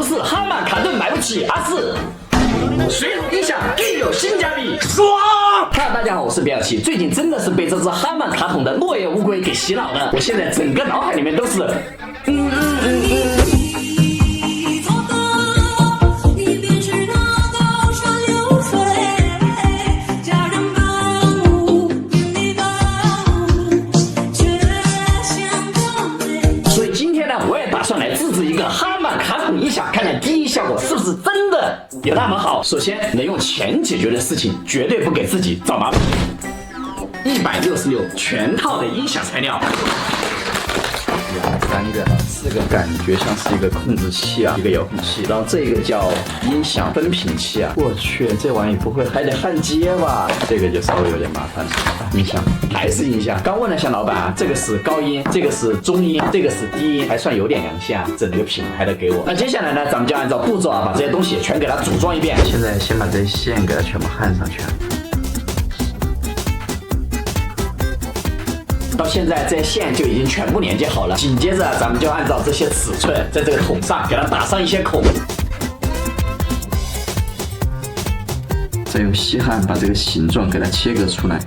不是哈曼卡顿买不起，而是水桶音响更有性价比，爽！Hello， 大家好，我是比尔奇。最近真的是被这只哈曼卡桶的落叶乌龟给洗脑了，我现在整个脑海里面都是所以今天呢，我也打算来自制一个哈曼卡桶音响，看看第一效果是不是真的有那么好。首先能用钱解决的事情，绝对不给自己找麻烦。166全套的音响材料。3个，4个感觉像是一个控制器啊，一个遥控器，然后这个叫音响分频器啊。我去，这玩意不会还得焊接吧？这个就稍微有点麻烦了。音响还是音响。刚问了一下老板啊，这个是高音，这个是中音，这个是低音，还算有点良心啊，整个品牌的给我。那接下来呢，咱们就按照步骤啊，把这些东西全给它组装一遍。现在先把这些线给它全部焊上去。到现在这些线就已经全部连接好了，紧接着咱们就按照这些尺寸，在这个桶上给它打上一些孔，再用锡焊把这个形状给它切割出来。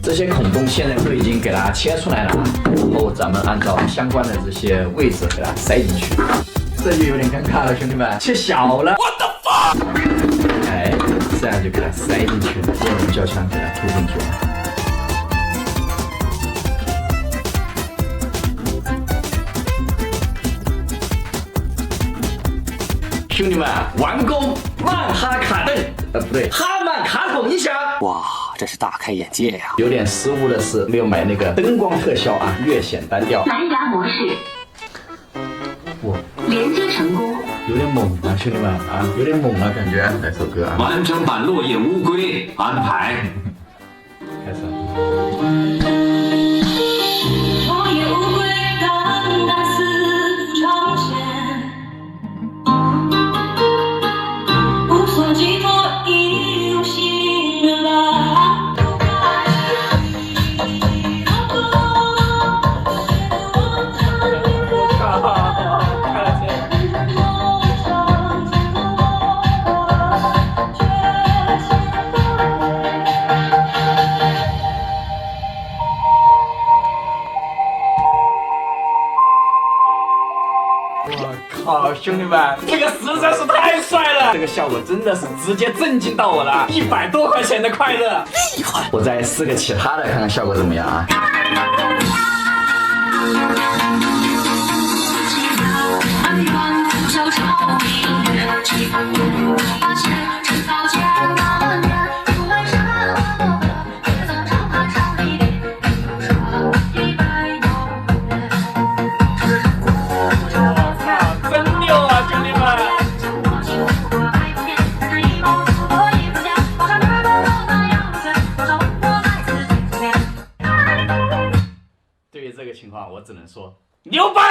这些孔洞现在都已经给它切出来了，然后咱们按照相关的这些位置给它塞进去。这就有点尴尬了，兄弟们，切小了。What the fuck？ 哎，这样就给它塞进去了，用胶枪给它涂进去了。兄弟们，完工！曼哈卡顿，不对，哈曼卡桶音响。哇，这是大开眼界呀！有点失误的是没有买那个灯光特效啊，略显单调。蓝牙模式。哇，连接成功。有点猛啊，兄弟们啊，有点猛啊，感觉。来首歌啊，完整版落叶乌龟安排。开始。落叶乌龟淡淡似长线，无所寄托，已入心人了。我靠，兄弟们，这个实在是太帅了！这个效果真的是直接震惊到我了，100多块钱的快乐，厉害！我再试个其他的，看看效果怎么样啊？对于这个情况，我只能说牛掰！